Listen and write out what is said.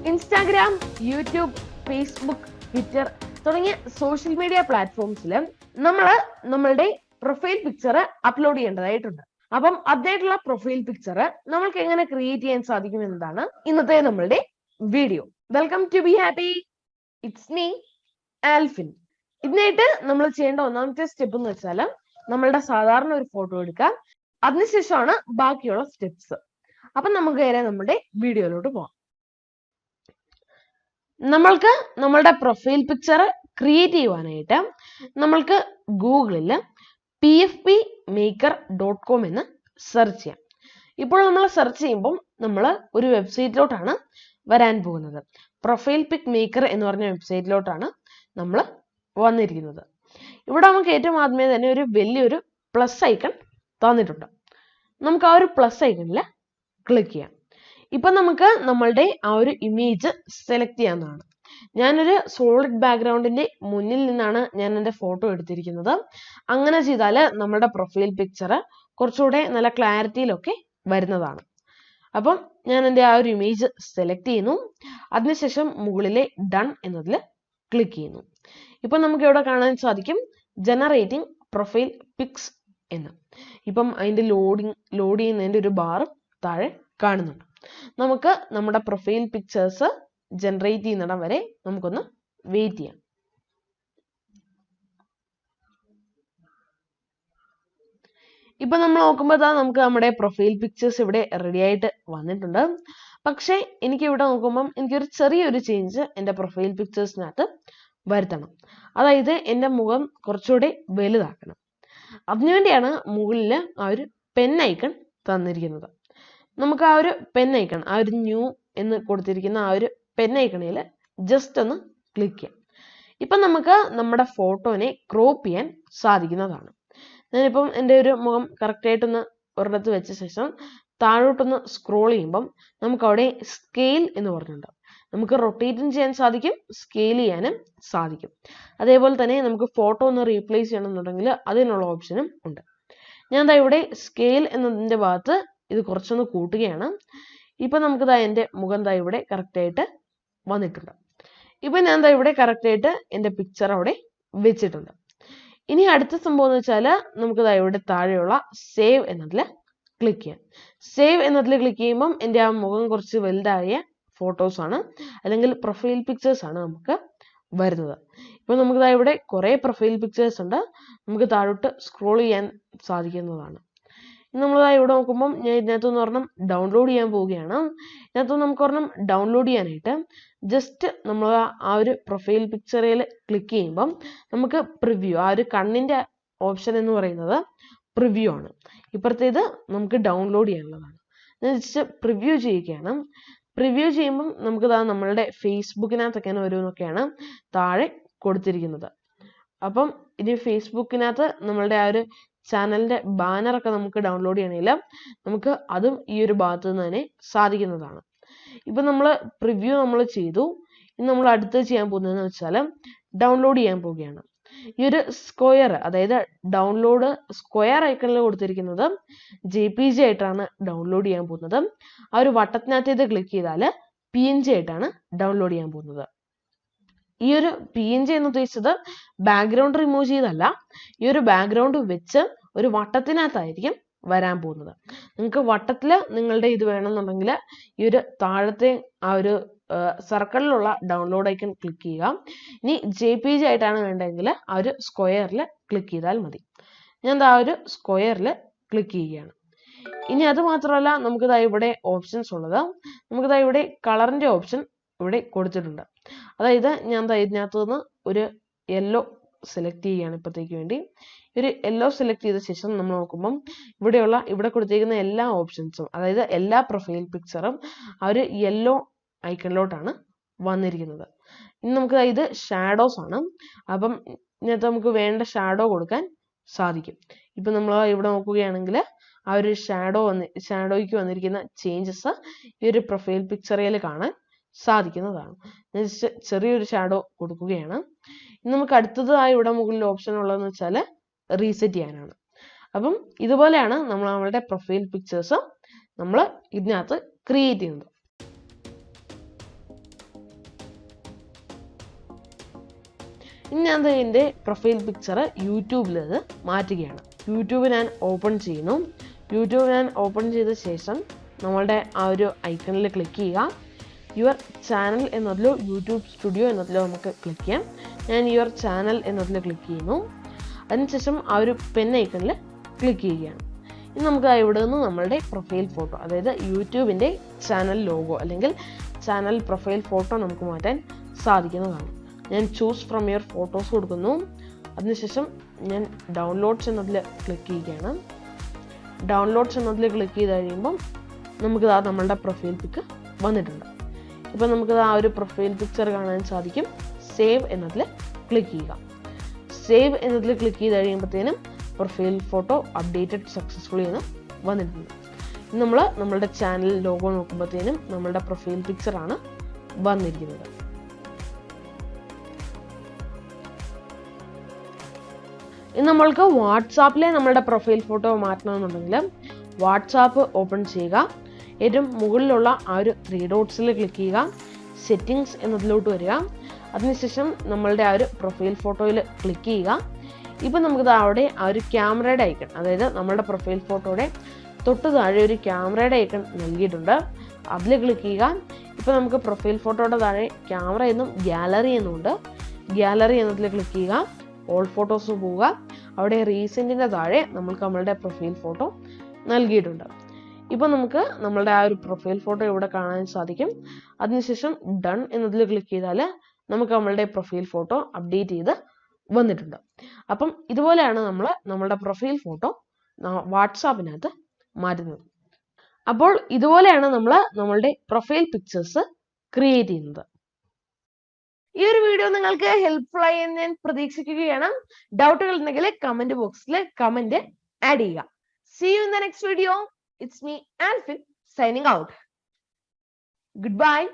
Instagram, YouTube, Facebook, Twitter തുടങ്ങിയ social media പ്ലാറ്റ്ഫോംസിൽ നമ്മളുടെ profile picture upload ചെയ്യേണ്ടതായിട്ടുണ്ട്. അപ്പം അപ്ഡേറ്റുള്ള പ്രൊഫൈൽ പിക്ചർ നമ്മൾക്ക് എങ്ങനെ ക്രിയേറ്റ് ചെയ്യാൻ സാധിക്കും എന്നതാണ് ഇന്നത്തെ നമ്മളുടെ video. Welcome to Be Happy, it's me Alfin. ഇതിനായിട്ട് നമ്മൾ ചെയ്യേണ്ട ഒന്നാമത്തെ സ്റ്റെപ്പ് എന്ന് വെച്ചാൽ നമ്മളുടെ സാധാരണ ഒരു ഫോട്ടോ എടുക്കുക. അതിനുശേഷമാണ് ബാക്കിയുള്ള സ്റ്റെപ്സ്. അപ്പം നമുക്ക് നേരെ നമ്മുടെ വീഡിയോയിലോട്ട് പോകാം. നമ്മൾക്ക് നമ്മളുടെ പ്രൊഫൈൽ പിക്ചർ ക്രിയേറ്റ് ചെയ്യുവാനായിട്ട് നമ്മൾക്ക് ഗൂഗിളിൽ pfpmaker.com എന്ന് സെർച്ച് ചെയ്യാം. ഇപ്പോൾ നമ്മൾ സെർച്ച് ചെയ്യുമ്പോൾ നമ്മൾ ഒരു വെബ്സൈറ്റിലോട്ടാണ് വരാൻ പോകുന്നത്. പ്രൊഫൈൽ പിക് മേക്കർ എന്ന് പറഞ്ഞ വെബ്സൈറ്റിലോട്ടാണ് നമ്മൾ വന്നിരിക്കുന്നത്. ഇവിടെ നമുക്ക് ഏറ്റവും ആദ്യമേ തന്നെ ഒരു വലിയൊരു പ്ലസ് ഐക്കൺ തന്നിട്ടുണ്ട്. നമുക്ക് ആ ഒരു പ്ലസ് ഐക്കണിൽ ക്ലിക്ക് ചെയ്യാം. ഇപ്പൊ നമുക്ക് നമ്മളുടെ ആ ഒരു ഇമേജ് സെലക്ട് ചെയ്യാവുന്നതാണ്. ഞാനൊരു സോളിഡ് ബാക്ക്ഗ്രൗണ്ടിന്റെ മുന്നിൽ നിന്നാണ് ഞാൻ എൻ്റെ ഫോട്ടോ എടുത്തിരിക്കുന്നത്. അങ്ങനെ ചെയ്താൽ നമ്മുടെ പ്രൊഫൈൽ പിക്ചർ കുറച്ചുകൂടെ നല്ല ക്ലാരിറ്റിയിലൊക്കെ വരുന്നതാണ്. അപ്പം ഞാൻ എൻ്റെ ആ ഒരു ഇമേജ് സെലക്ട് ചെയ്യുന്നു. അതിനുശേഷം മുകളിലെ ഡൺ എന്നതിൽ ക്ലിക്ക് ചെയ്യുന്നു. ഇപ്പം നമുക്ക് ഇവിടെ കാണാൻ സാധിക്കും ജനറേറ്റിംഗ് പ്രൊഫൈൽ പിക്സ് എന്ന്. ഇപ്പം അതിൻ്റെ ലോഡ് ചെയ്യുന്നതിൻ്റെ ഒരു ബാർ താഴെ കാണുന്നുണ്ട്. നമുക്ക് നമ്മുടെ പ്രൊഫൈൽ പിക്ചേഴ്സ് ജനറേറ്റ് ചെയ്യുന്നിടം വരെ നമുക്കൊന്ന് വെയിറ്റ് ചെയ്യാം. ഇപ്പൊ നമ്മൾ നോക്കുമ്പോൾ നമുക്ക് നമ്മുടെ പ്രൊഫൈൽ പിക്ചേഴ്സ് ഇവിടെ റെഡി ആയിട്ട് വന്നിട്ടുണ്ട്. പക്ഷെ എനിക്ക് ഇവിടെ നോക്കുമ്പം എനിക്കൊരു ചെറിയൊരു ചേഞ്ച് എൻ്റെ പ്രൊഫൈൽ പിക്ചേഴ്സിനകത്ത് വരുത്തണം. അതായത് എൻ്റെ മുഖം കുറച്ചുകൂടി വലുതാക്കണം. അതിനുവേണ്ടിയാണ് മുകളിൽ ആ ഒരു പെൻ ഐക്കൺ തന്നിരിക്കുന്നത്. നമുക്ക് ആ ഒരു പെൻ ഐക്കൺ, ആ ഒരു ന്യൂ എന്ന് കൊടുത്തിരിക്കുന്ന ആ ഒരു പെൻ ഐക്കണിൽ ജസ്റ്റ് ഒന്ന് ക്ലിക്ക് ചെയ്യാം. ഇപ്പം നമുക്ക് നമ്മുടെ ഫോട്ടോനെ ക്രോപ്പ് ചെയ്യാൻ സാധിക്കുന്നതാണ്. ഞാനിപ്പം എൻ്റെ ഒരു മുഖം കറക്റ്റായിട്ടൊന്ന് ഒരിടത്ത് വെച്ച ശേഷം താഴോട്ടൊന്ന് സ്ക്രോൾ ചെയ്യുമ്പം നമുക്ക് അവിടെ സ്കെയിൽ എന്ന് പറഞ്ഞിട്ടുണ്ട്. നമുക്ക് റൊട്ടേറ്റും ചെയ്യാൻ സാധിക്കും, സ്കെയിൽ ചെയ്യാനും സാധിക്കും. അതേപോലെ തന്നെ നമുക്ക് ഫോട്ടോ ഒന്ന് റീപ്ലേസ് ചെയ്യണമെന്നുണ്ടെങ്കിൽ അതിനുള്ള ഓപ്ഷനും ഉണ്ട്. ഞാൻ ദാ ഇവിടെ സ്കെയിൽ എന്നതിൻ്റെ ഭാഗത്ത് ഇത് കുറച്ചൊന്ന് കൂട്ടുകയാണ്. ഇപ്പൊ നമുക്ക് എൻ്റെ മുഖം ഇവിടെ കറക്റ്റായിട്ട് വന്നിട്ടുണ്ട്. ഇപ്പൊ ഞാൻ ഇവിടെ കറക്റ്റായിട്ട് എൻ്റെ പിക്ചർ അവിടെ വെച്ചിട്ടുണ്ട്. ഇനി അടുത്ത സംഭവം എന്ന് വെച്ചാൽ നമുക്ക് ഇവിടെ താഴെയുള്ള സേവ് എന്നതിൽ ക്ലിക്ക് ചെയ്യാം. സേവ് എന്നതിൽ ക്ലിക്ക് ചെയ്യുമ്പം എൻ്റെ ആ മുഖം കുറച്ച് വലുതായ ഫോട്ടോസ് ആണ്, അല്ലെങ്കിൽ പ്രൊഫൈൽ പിക്ചേഴ്സ് ആണ് നമുക്ക് വരുന്നത്. ഇപ്പൊ നമുക്ക് ഇവിടെ കുറെ പ്രൊഫൈൽ പിക്ചേഴ്സ് ഉണ്ട്. നമുക്ക് താഴോട്ട് സ്ക്രോൾ ചെയ്യാൻ സാധിക്കുന്നതാണ്. നമ്മൾ ഇവിടെ നോക്കുമ്പം ഞാൻ ഇതിനകത്തുനിന്ന് ഒരെണ്ണം ഡൗൺലോഡ് ചെയ്യാൻ പോവുകയാണ്. ഇതിനകത്ത് നമുക്ക് ഒരെണ്ണം ഡൗൺലോഡ് ചെയ്യാനായിട്ട് ജസ്റ്റ് നമ്മൾ ആ ഒരു പ്രൊഫൈൽ പിക്ചറിൽ ക്ലിക്ക് ചെയ്യുമ്പം നമുക്ക് പ്രിവ്യൂ, ആ ഒരു കണ്ണിൻ്റെ ഓപ്ഷൻ എന്ന് പറയുന്നത് പ്രിവ്യൂ ആണ്. ഇപ്പുറത്തേത് നമുക്ക് ഡൗൺലോഡ് ചെയ്യാനുള്ളതാണ്. ഞാൻ ജസ്റ്റ് പ്രിവ്യൂ ചെയ്യുകയാണ്. പ്രിവ്യൂ ചെയ്യുമ്പം നമുക്ക് നമ്മളുടെ ഫേസ്ബുക്കിനകത്തൊക്കെയാണ് ഓരോന്നൊക്കെയാണ് താഴെ കൊടുത്തിരിക്കുന്നത്. അപ്പം ഇനി ഫേസ്ബുക്കിനകത്ത് നമ്മളുടെ ആ ഒരു ചാനലിന്റെ ബാനറൊക്കെ നമുക്ക് ഡൗൺലോഡ് ചെയ്യണമെങ്കിൽ നമുക്ക് അതും ഈ ഒരു ഭാഗത്ത് നിന്ന് തന്നെ സാധിക്കുന്നതാണ്. ഇപ്പൊ നമ്മൾ പ്രിവ്യൂ നമ്മൾ ചെയ്തു. ഇനി നമ്മൾ അടുത്ത് ചെയ്യാൻ പോകുന്നതെന്ന് വെച്ചാൽ ഡൗൺലോഡ് ചെയ്യാൻ പോവുകയാണ്. ഈ ഒരു സ്ക്വയർ, അതായത് ഡൗൺലോഡ് സ്ക്വയർ ഐക്കണിൽ കൊടുത്തിരിക്കുന്നത് JPG ആയിട്ടാണ് ഡൗൺലോഡ് ചെയ്യാൻ പോകുന്നത്. ആ ഒരു വട്ടത്തിനകത്ത് ഇത് ക്ലിക്ക് ചെയ്താൽ PNG ആയിട്ടാണ് ഡൗൺലോഡ് ചെയ്യാൻ പോകുന്നത്. ഈ ഒരു PNG എന്ന് ഉദ്ദേശിച്ചത് ബാക്ക്ഗ്രൗണ്ട് റിമൂവ് ചെയ്തല്ല, ഈ ഒരു ബാക്ക്ഗ്രൗണ്ട് വെച്ച് ഒരു വട്ടത്തിനകത്തായിരിക്കും വരാൻ പോകുന്നത്. നിങ്ങൾക്ക് വട്ടത്തിൽ നിങ്ങളുടെ ഇത് വേണമെന്നുണ്ടെങ്കിൽ ഈ ഒരു താഴത്തെ ആ ഒരു സർക്കിളിലുള്ള ഡൗൺലോഡ് ഐക്കൺ ക്ലിക്ക് ചെയ്യുക. ഇനി JPG ആയിട്ടാണ് വേണ്ടതെങ്കിൽ ആ ഒരു സ്ക്വയറിൽ ക്ലിക്ക് ചെയ്താൽ മതി. ഞാൻ ആ ഒരു സ്ക്വയറിൽ ക്ലിക്ക് ചെയ്യുകയാണ്. ഇനി അത് മാത്രമല്ല, നമുക്ക് ഇവിടെ ഓപ്ഷൻസ് ഉള്ളത്. നമുക്ക് ഇവിടെ കളറിന്റെ ഓപ്ഷൻ ഇവിടെ കൊടുത്തിട്ടുണ്ട്. അതായത് ഞാൻ ഇതിനകത്ത് നിന്ന് ഒരു യെല്ലോ സെലക്ട് ചെയ്യുകയാണ് ഇപ്പോഴത്തേക്ക് വേണ്ടി. ഒരു യെല്ലോ സെലക്ട് ചെയ്ത ശേഷം നമ്മൾ നോക്കുമ്പം ഇവിടെ കൊടുത്തിരിക്കുന്ന എല്ലാ ഓപ്ഷൻസും, അതായത് എല്ലാ പ്രൊഫൈൽ പിക്ചറും ആ ഒരു യെല്ലോ ഐക്കണിലോട്ടാണ് വന്നിരിക്കുന്നത്. ഇനി നമുക്ക് ഇത് ഷാഡോസ് ആണ്. അപ്പം ഇതിനകത്ത് നമുക്ക് വേണ്ട ഷാഡോ കൊടുക്കാൻ സാധിക്കും. ഇപ്പം നമ്മൾ ഇവിടെ നോക്കുകയാണെങ്കിൽ ആ ഒരു ഷാഡോയ്ക്ക് വന്നിരിക്കുന്ന ചേഞ്ചസ് ഈ ഒരു പ്രൊഫൈൽ പിക്ചറിൽ കാണാൻ സാധിക്കുന്നതാണ്. ചെറിയൊരു ഷാഡോ കൊടുക്കുകയാണ്. ഇനി നമുക്ക് അടുത്തതായി ഇവിടെ മുകളിൽ ഓപ്ഷൻ ഉള്ളതെന്ന് വെച്ചാൽ റീസെറ്റ് ചെയ്യാനാണ്. അപ്പം ഇതുപോലെയാണ് നമ്മളുടെ പ്രൊഫൈൽ പിക്ചേഴ്സ് നമ്മൾ ഇതിനകത്ത് ക്രിയേറ്റ് ചെയ്യുന്നത്. ഇനി ഞാൻ എൻ്റെ പ്രൊഫൈൽ പിക്ചർ യൂട്യൂബിൽ ഇത് മാറ്റുകയാണ്. യൂട്യൂബ് ഞാൻ ഓപ്പൺ ചെയ്യുന്നു. യൂട്യൂബ് ഞാൻ ഓപ്പൺ ചെയ്ത ശേഷം നമ്മളുടെ ആ ഒരു ഐക്കണിൽ ക്ലിക്ക് ചെയ്യുക. യുവർ ചാനൽ എന്നതിലോ യൂട്യൂബ് സ്റ്റുഡിയോ എന്നതിലോ നമുക്ക് ക്ലിക്ക് ചെയ്യാം. ഞാൻ യുവർ ചാനൽ എന്നതിൽ ക്ലിക്ക് ചെയ്യുന്നു. അതിനുശേഷം ആ ഒരു പെൻ ഐക്കണിൽ ക്ലിക്ക് ചെയ്യുകയാണ്. ഇനി നമുക്ക് ഇവിടെ നിന്ന് നമ്മളുടെ പ്രൊഫൈൽ ഫോട്ടോ, അതായത് യൂട്യൂബിൻ്റെ ചാനൽ ലോഗോ അല്ലെങ്കിൽ ചാനൽ പ്രൊഫൈൽ ഫോട്ടോ നമുക്ക് മാറ്റാൻ സാധിക്കുന്നതാണ്. ഞാൻ ചൂസ് ഫ്രം യുവർ ഫോട്ടോസ് കൊടുക്കുന്നു. അതിനുശേഷം ഞാൻ ഡൗൺലോഡ്സ് എന്നതിൽ ക്ലിക്ക് ചെയ്യുകയാണ്. ഡൗൺലോഡ്സ് എന്നതിൽ ക്ലിക്ക് ചെയ്ത് കഴിയുമ്പം നമുക്കിതാ നമ്മളുടെ പ്രൊഫൈൽ പിക്ക് വന്നിട്ടുണ്ട്. ഇപ്പം നമുക്കിത് ആ ഒരു പ്രൊഫൈൽ പിക്ചർ കാണാൻ സാധിക്കും. സേവ് എന്നതിൽ ക്ലിക്ക് ചെയ്യുക. സേവ് എന്നതിൽ ക്ലിക്ക് ചെയ്ത് കഴിയുമ്പോഴത്തേനും പ്രൊഫൈൽ ഫോട്ടോ അപ്ഡേറ്റഡ് സക്സസ്ഫുള്ളി എന്ന് വന്നിട്ടുണ്ട്. നമ്മൾ നമ്മളുടെ ചാനൽ ലോഗോ നോക്കുമ്പോഴത്തേനും നമ്മളുടെ പ്രൊഫൈൽ പിക്ചറാണ് വന്നിരിക്കുന്നത്. ഇനി നമ്മൾക്ക് വാട്സാപ്പിലെ നമ്മളുടെ പ്രൊഫൈൽ ഫോട്ടോ മാറ്റണമെന്നുണ്ടെങ്കിൽ വാട്സാപ്പ് ഓപ്പൺ ചെയ്യുക. ഏറ്റവും മുകളിലുള്ള ആ ഒരു 3 ഡോട്ട്സിൽ ക്ലിക്ക് ചെയ്യുക. സെറ്റിങ്സ് എന്നതിലോട്ട് വരിക. അതിനുശേഷം നമ്മളുടെ ആ ഒരു പ്രൊഫൈൽ ഫോട്ടോയിൽ ക്ലിക്ക് ചെയ്യുക. ഇപ്പം നമുക്കിത് അവിടെ ആ ഒരു ക്യാമറയുടെ ഐക്കൺ, അതായത് നമ്മളുടെ പ്രൊഫൈൽ ഫോട്ടോയുടെ തൊട്ട് താഴെ ഒരു ക്യാമറയുടെ ഐക്കൺ നൽകിയിട്ടുണ്ട്. അതിൽ ക്ലിക്ക് ചെയ്യുക. ഇപ്പം നമുക്ക് പ്രൊഫൈൽ ഫോട്ടോയുടെ താഴെ ക്യാമറ എന്നും ഗാലറി എന്നുമുണ്ട്. ഗാലറി എന്നതിൽ ക്ലിക്ക് ചെയ്യുക. ഓൾ ഫോട്ടോസ് പോവുക. അവിടെ റീസെൻറ്റിൻ്റെ താഴെ നമ്മളുടെ പ്രൊഫൈൽ ഫോട്ടോ നൽകിയിട്ടുണ്ട്. ഇപ്പം നമുക്ക് നമ്മളുടെ ആ ഒരു പ്രൊഫൈൽ ഫോട്ടോ ഇവിടെ കാണാൻ സാധിക്കും. അതിനുശേഷം ഡൺ എന്നതിൽ ക്ലിക്ക് ചെയ്താൽ നമുക്ക് നമ്മളുടെ പ്രൊഫൈൽ ഫോട്ടോ അപ്ഡേറ്റ് ചെയ്ത് വന്നിട്ടുണ്ട്. അപ്പം ഇതുപോലെയാണ് നമ്മൾ നമ്മളുടെ പ്രൊഫൈൽ ഫോട്ടോ വാട്സാപ്പിനകത്ത് മാറ്റുന്നത്. അപ്പോൾ ഇതുപോലെയാണ് നമ്മൾ നമ്മളുടെ പ്രൊഫൈൽ പിക്ചേഴ്സ് ക്രിയേറ്റ് ചെയ്യുന്നത്. ഈ ഒരു വീഡിയോ നിങ്ങൾക്ക് ഹെൽപ്ഫുൾ ആയി എന്ന് ഞാൻ പ്രതീക്ഷിക്കുകയാണ്. ഡൗട്ടുകൾ ഉണ്ടെങ്കിൽ കമന്റ് ബോക്സിൽ കമന്റ് ആഡ് ചെയ്യുക. See you in the next video. It's me, Alphin, signing out. Goodbye.